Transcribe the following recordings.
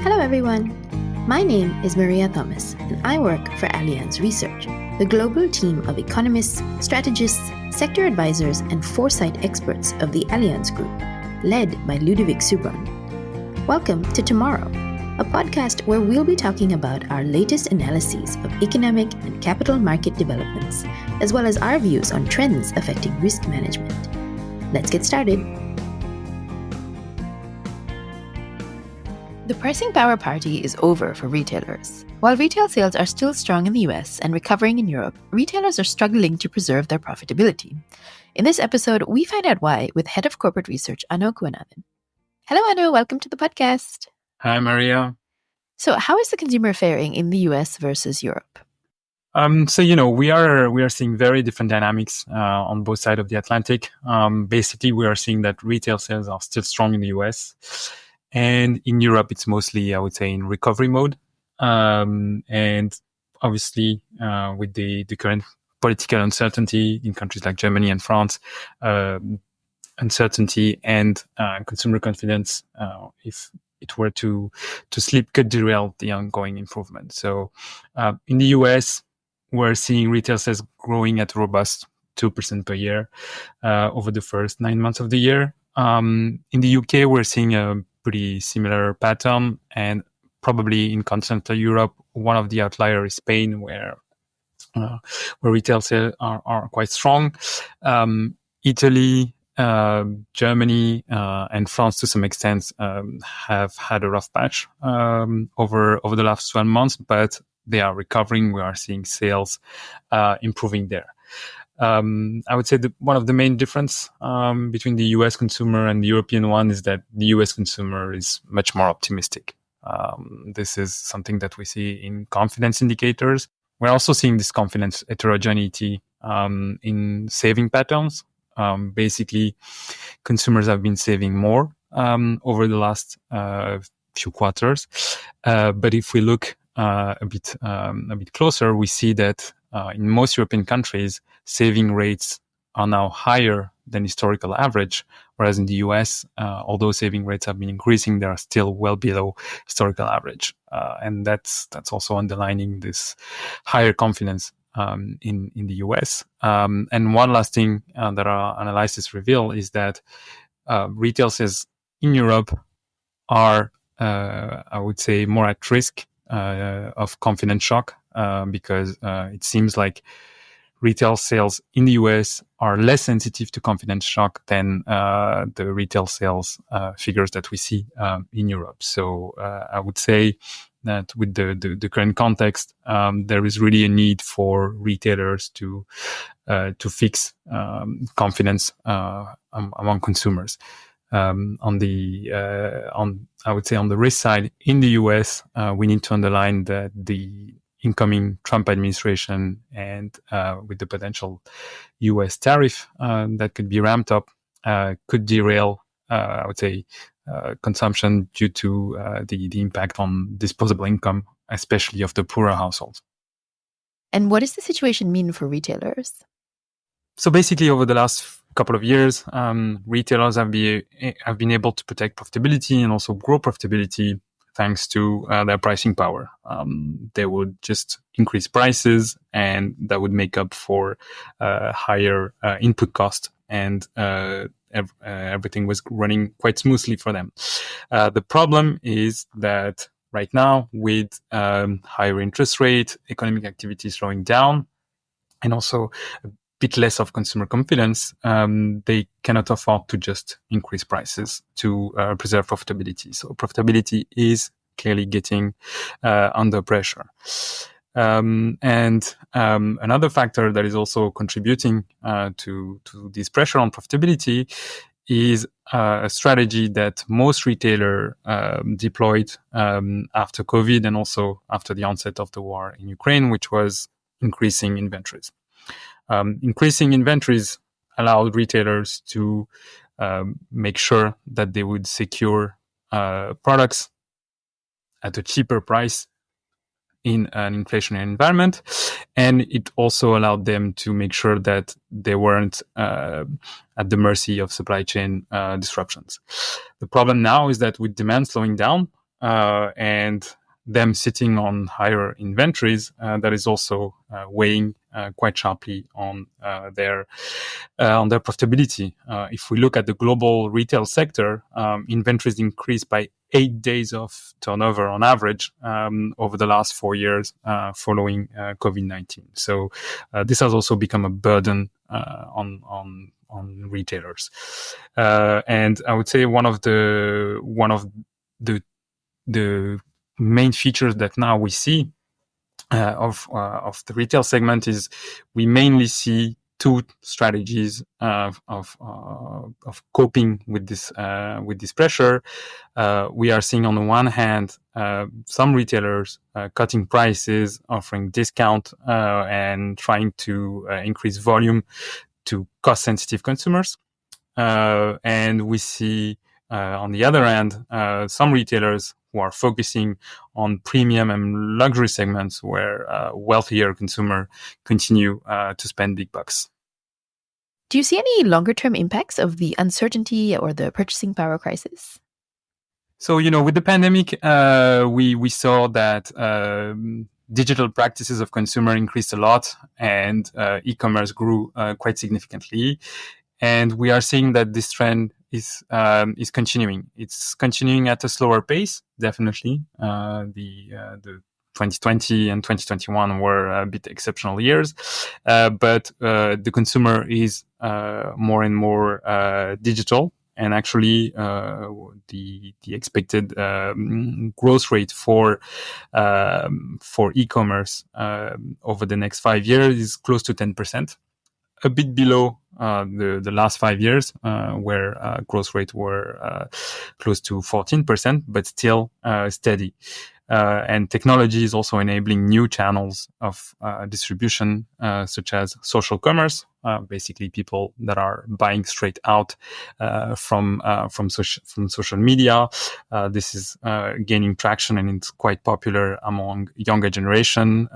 Hello, everyone. My name is Maria Thomas, and I work for Allianz Research, the global team of economists, strategists, sector advisors, and foresight experts of the Allianz Group, led by Ludovic Subron. Welcome to Tomorrow, a podcast where we'll be talking about our latest analyses of economic and capital market developments, as well as our views on trends affecting risk management. Let's get started. The pricing power party is over for retailers. While retail sales are still strong in the US and recovering in Europe, retailers are struggling to preserve their profitability. In this episode, we find out why with Head of Corporate Research, Kuhanathan. Hello, Anu. Welcome to the podcast. Hi, Maria. So how is the consumer faring in the US versus Europe? We are seeing very different dynamics on both sides of the Atlantic. Basically, we are seeing that retail sales are still strong in the US. And in Europe, it's mostly, I would say, in recovery mode. And obviously, with the current political uncertainty in countries like Germany and France, uncertainty and consumer confidence, if it were to slip, could derail the ongoing improvement. So in the US, we're seeing retail sales growing at a robust 2% per year over the first 9 months of the year. In the UK, we're seeing a pretty similar pattern, and probably in continental Europe, one of the outliers is Spain, where retail sales are quite strong. Italy, Germany, and France, to some extent, have had a rough patch over the last 12 months, but they are recovering. We are seeing sales improving there. I would say that one of the main difference between the US consumer and the European one is that the US consumer is much more optimistic. This is something that we see in confidence indicators. We're also seeing this confidence heterogeneity in saving patterns. Basically, consumers have been saving more over the last few quarters. But if we look a bit closer, we see that in most European countries, saving rates are now higher than historical average, whereas in the US, although saving rates have been increasing, they are still well below historical average. And that's also underlining this higher confidence in the US. And one last thing that our analysis reveal is that retail sales in Europe are, I would say, more at risk of confidence shock because it seems like retail sales in the US are less sensitive to confidence shock than the retail sales figures that we see in Europe. So I would say that with the current context, there is really a need for retailers to fix confidence among consumers. I would say on the risk side in the US, we need to underline that the incoming Trump administration and with the potential US tariff that could be ramped up could derail, I would say, consumption due to the impact on disposable income, especially of the poorer households. And what does the situation mean for retailers? So basically, over the last couple of years, retailers have been able to protect profitability and also grow profitability thanks to their pricing power. They would just increase prices, and that would make up for higher input cost, and everything was running quite smoothly for them. The problem is that right now, with higher interest rate, economic activity slowing down, and also a bit less of consumer confidence, they cannot afford to just increase prices to preserve profitability. So profitability is clearly getting under pressure. And another factor that is also contributing to this pressure on profitability is a strategy that most retailers deployed after COVID and also after the onset of the war in Ukraine, which was increasing inventories. Increasing inventories allowed retailers to make sure that they would secure products at a cheaper price in an inflationary environment. And it also allowed them to make sure that they weren't at the mercy of supply chain disruptions. The problem now is that with demand slowing down, and them sitting on higher inventories, that is also weighing quite sharply on their profitability. If we look at the global retail sector, inventories increased by 8 days of turnover on average over the last 4 years following COVID-19. So this has also become a burden on retailers. And I would say one of the main features that now we see of the retail segment is we mainly see two strategies of coping with this pressure. We are seeing on the one hand some retailers cutting prices, offering discount, and trying to increase volume to cost-sensitive consumers. And we see on the other hand some retailers who are focusing on premium and luxury segments where wealthier consumers continue to spend big bucks. Do you see any longer-term impacts of the uncertainty or the purchasing power crisis? So, with the pandemic, we saw that digital practices of consumer increased a lot, and e-commerce grew quite significantly. And we are seeing that this trend is continuing. It's continuing at a slower pace, definitely. The 2020 and 2021 were a bit exceptional years, but the consumer is more and more digital. And actually, the expected growth rate for e-commerce over the next 5 years is close to 10%. A bit below the last 5 years, where growth rate were close to 14%, but still steady. And technology is also enabling new channels of distribution, such as social commerce, basically people that are buying straight out from social media. This is gaining traction, and it's quite popular among younger generation,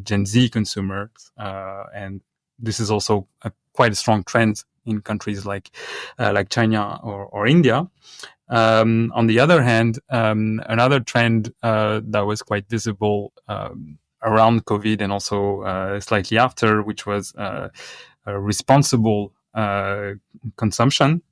Gen Z consumers, and this is also quite a strong trend in countries like China or India. On the other hand, another trend that was quite visible around COVID and also slightly after, which was responsible consumption,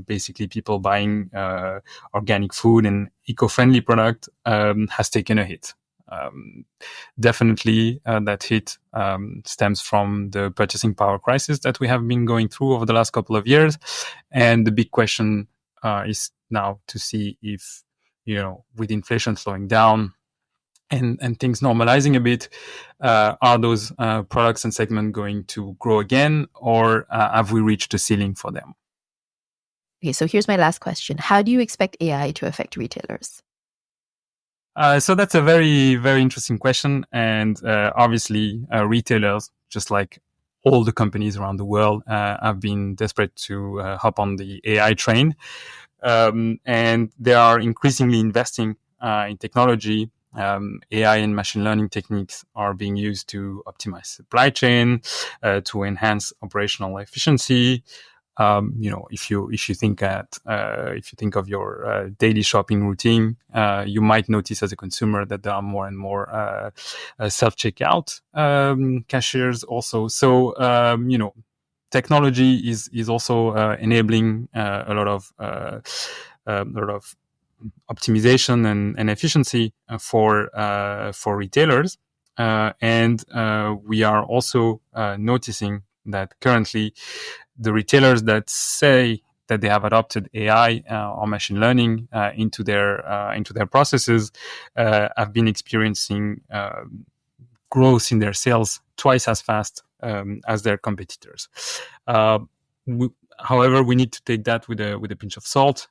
basically people buying organic food and eco-friendly product, has taken a hit. Definitely that hit stems from the purchasing power crisis that we have been going through over the last couple of years. And the big question is now to see if, with inflation slowing down and things normalizing a bit, are those products and segments going to grow again, or have we reached the ceiling for them? Okay, so here's my last question. How do you expect AI to affect retailers? So that's a very, very interesting question. And obviously, retailers, just like all the companies around the world, have been desperate to hop on the AI train. And they are increasingly investing in technology. AI and machine learning techniques are being used to optimize supply chain, to enhance operational efficiency. If you think of your daily shopping routine, you might notice as a consumer that there are more and more self-checkout cashiers also. So technology is also enabling a lot of optimization and efficiency for retailers, and we are also noticing that currently the retailers that say that they have adopted AI or machine learning into their processes have been experiencing growth in their sales twice as fast as their competitors. However, we need to take that with a pinch of salt.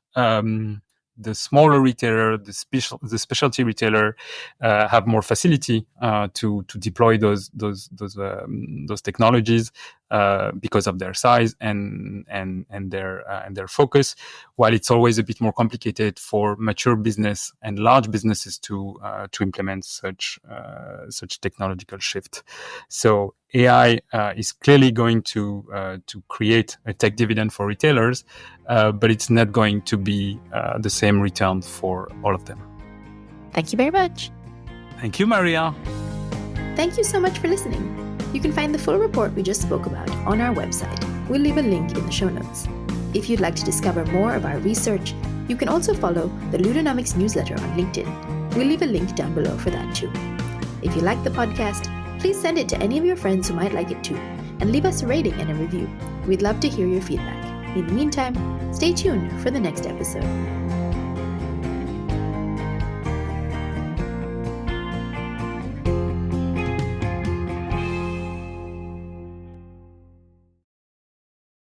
The smaller retailer, the specialty retailer, have more facility to deploy those technologies because of their size and their focus. While it's always a bit more complicated for mature business and large businesses to implement such technological shift. So AI is clearly going to create a tech dividend for retailers, but it's not going to be the same return for all of them. Thank you very much. Thank you, Maria. Thank you so much for listening. You can find the full report we just spoke about on our website. We'll leave a link in the show notes. If you'd like to discover more of our research, you can also follow the Ludonomics newsletter on LinkedIn. We'll leave a link down below for that too. If you like the podcast, please send it to any of your friends who might like it too, and leave us a rating and a review. We'd love to hear your feedback. In the meantime, stay tuned for the next episode.